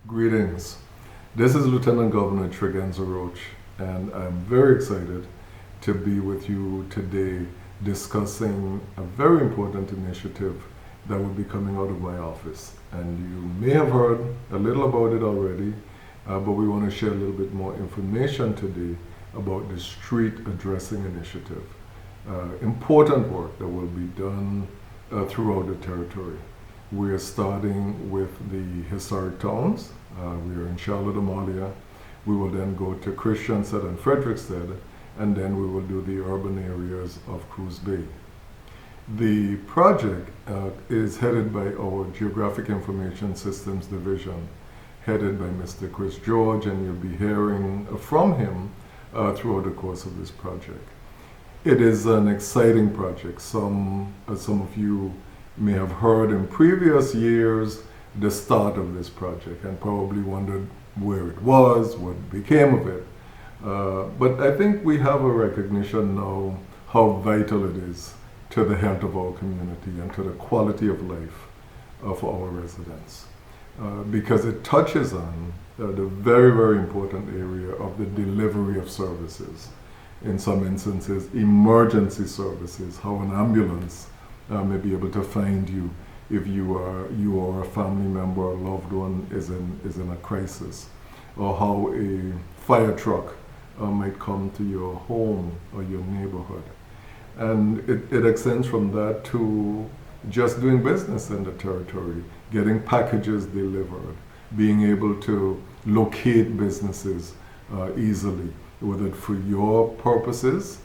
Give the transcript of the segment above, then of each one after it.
Greetings. This is Lieutenant Governor Tregenza Roach, and I'm very excited to be with you today discussing a very important initiative that will be coming out of my office. And you may have heard a little about it already, but we want to share a little bit more information today about the Street Addressing Initiative. Important work that will be done throughout the territory. We are starting with the historic towns. We are in Charlotte, Amalia. We will then go to Christiansted and Frederiksted, and then we will do the urban areas of Cruz Bay. The project is headed by our Geographic Information Systems Division, headed by Mr. Chris George, and you'll be hearing from him throughout the course of this project. It is an exciting project. Some of you may have heard in previous years the start of this project and probably wondered where it was, what became of it. But I think we have a recognition now how vital it is to the health of our community and to the quality of life of our residents. Because it touches on the very, very important area of the delivery of services. In some instances, emergency services, how an ambulance may be able to find you if you or a family member or loved one is in a crisis, or how a fire truck might come to your home or your neighborhood. And it extends from that to just doing business in the territory, getting packages delivered, being able to locate businesses easily, whether for your purposes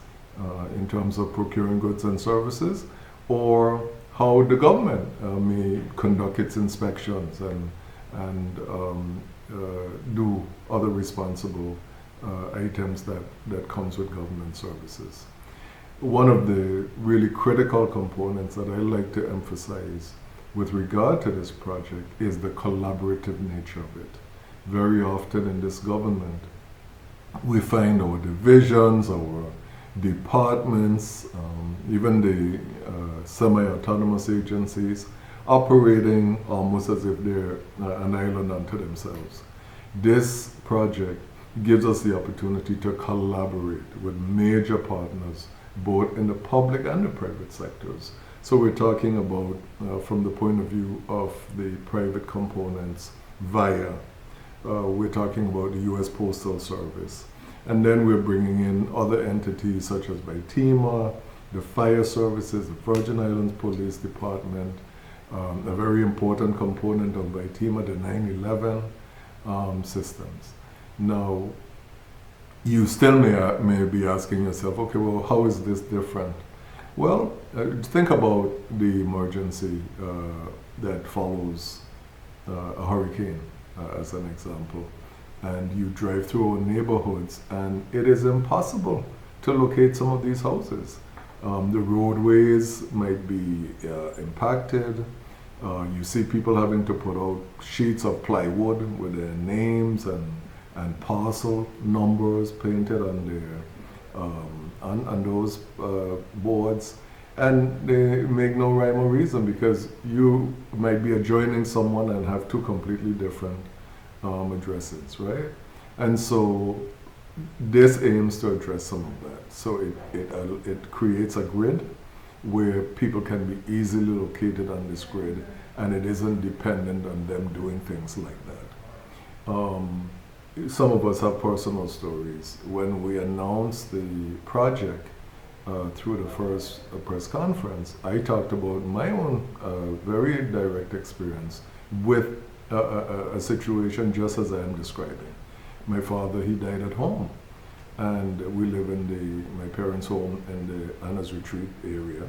in terms of procuring goods and services, or how the government may conduct its inspections and do other responsible items that comes with government services. One of the really critical components that I like to emphasize with regard to this project is the collaborative nature of it. Very often in this government, we find our divisions, our departments, even the semi-autonomous agencies operating almost as if they're an island unto themselves. This project gives us the opportunity to collaborate with major partners, both in the public and the private sectors. So we're talking about, from the point of view of the private components, VIA. We're talking about the U.S. Postal Service. And then we're bringing in other entities such as BITEMA, the fire services, the Virgin Islands Police Department, a very important component of BITEMA, the 9/11 systems. Now, you still may be asking yourself, okay, well, how is this different? Well, think about the emergency that follows a hurricane, as an example. And you drive through our neighborhoods, and it is impossible to locate some of these houses. The roadways might be impacted. You see people having to put out sheets of plywood with their names and parcel numbers painted on those boards, and they make no rhyme or reason because you might be adjoining someone and have two completely different addresses, right? And so this aims to address some of that. So it creates a grid where people can be easily located on this grid, and it isn't dependent on them doing things like that. Some of us have personal stories. When we announced the project through the first press conference, I talked about my own very direct experience with a situation just as I am describing. My father, he died at home, and we live in my parents' home in the Anna's Retreat area.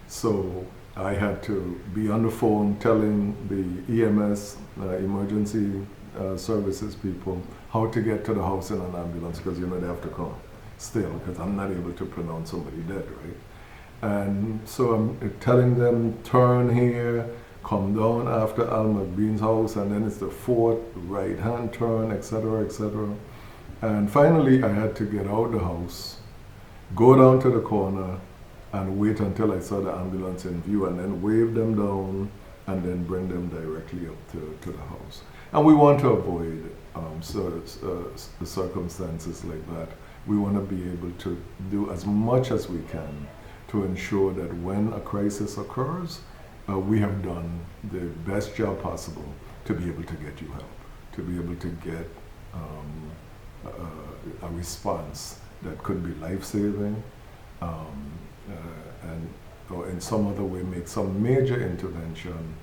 So I had to be on the phone telling the EMS, emergency services people, how to get to the house in an ambulance, because they have to come still, because I'm not able to pronounce somebody dead, right? And so I'm telling them, turn here, come down after Al McBean's house, and then it's the fourth right-hand turn, etc., etc. And finally, I had to get out the house, go down to the corner, and wait until I saw the ambulance in view, and then wave them down, and then bring them directly up to the house. And we want to avoid circumstances like that. We want to be able to do as much as we can to ensure that when a crisis occurs, we have done the best job possible to be able to get you help, to be able to get a response that could be life-saving, and or in some other way make some major intervention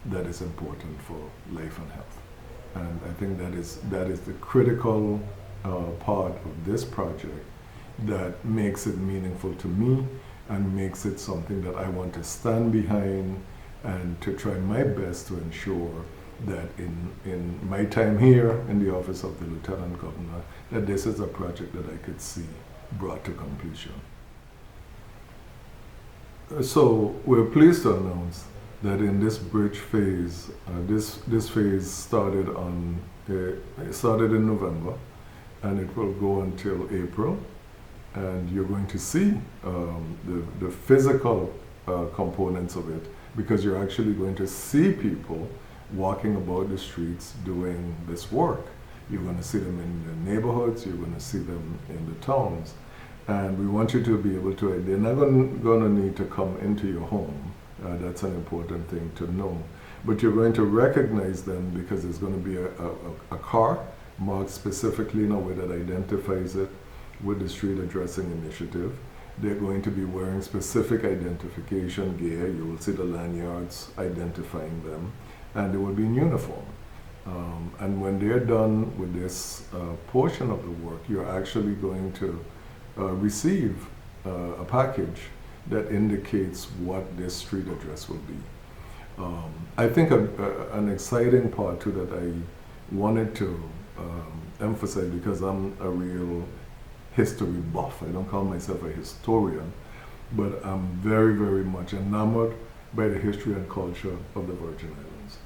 that is important for life and health. And I think that is the critical part of this project that makes it meaningful to me and makes it something that I want to stand behind and to try my best to ensure that in my time here in the office of the Lieutenant Governor, that this is a project that I could see brought to completion. So we're pleased to announce that in this bridge phase, this phase started in November, and it will go until April. And you're going to see the physical components of it, because you're actually going to see people walking about the streets doing this work. You're going to see them in the neighborhoods, you're going to see them in the towns. And we want you to be able to, they're not going to need to come into your home. That's an important thing to know. But you're going to recognize them because there's going to be a car marked specifically in a way that identifies it with the street addressing initiative. They're going to be wearing specific identification gear. You will see the lanyards identifying them, and they will be in uniform. And when they're done with this portion of the work, you're actually going to receive a package that indicates what this street address will be. I think an exciting part too that I wanted to emphasize, because I'm a real history buff. I don't call myself a historian, but I'm very, very much enamored by the history and culture of the Virgin Islands.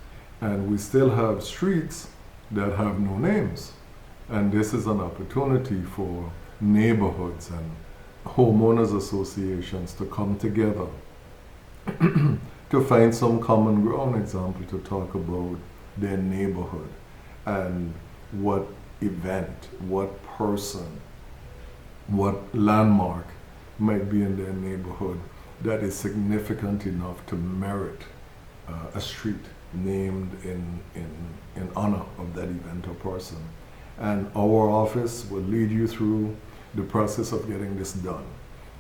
And we still have streets that have no names. And this is an opportunity for neighborhoods and homeowners associations to come together to find some common ground, example, to talk about their neighborhood and what event, what person, what landmark might be in their neighborhood that is significant enough to merit a street named in honor of that event or person. And our office will lead you through the process of getting this done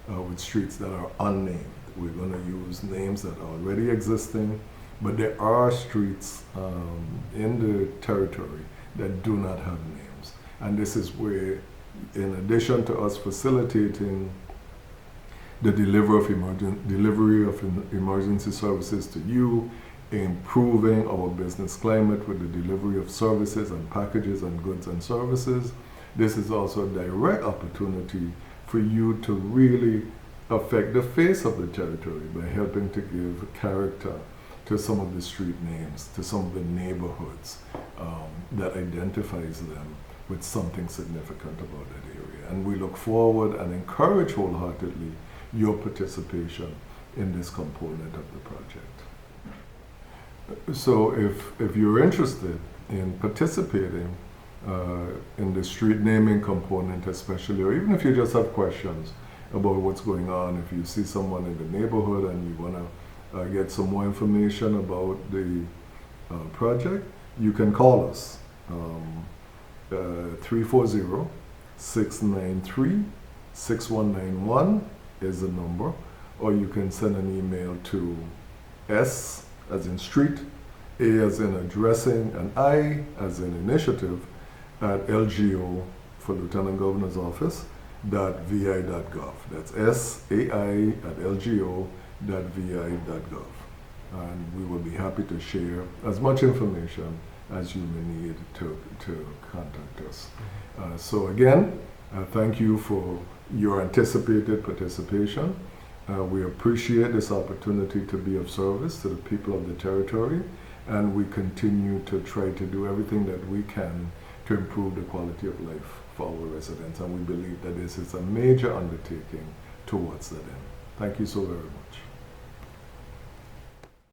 with streets that are unnamed. We're going to use names that are already existing, but there are streets in the territory that do not have names. And this is where, in addition to us facilitating the delivery of emergency services to you, improving our business climate with the delivery of services and packages and goods and services, this is also a direct opportunity for you to really affect the face of the territory by helping to give character to some of the street names, to some of the neighborhoods that identifies them with something significant about that area. And we look forward and encourage wholeheartedly your participation in this component of the project. So if you're interested in participating in the street naming component especially, or even if you just have questions about what's going on, if you see someone in the neighborhood and you want to get some more information about the project, you can call us. 340-693-6191 is the number, or you can send an email to S as in street, A as in addressing, and I as in initiative at LGO for Lieutenant Governor's Office .vi.gov. That's SAI@LGO.vi.gov. And we will be happy to share as much information as you may need to contact us. So again, thank you for your anticipated participation. We appreciate this opportunity to be of service to the people of the territory, and we continue to try to do everything that we can to improve the quality of life for our residents, and we believe that this is a major undertaking towards that end. Thank you so very much.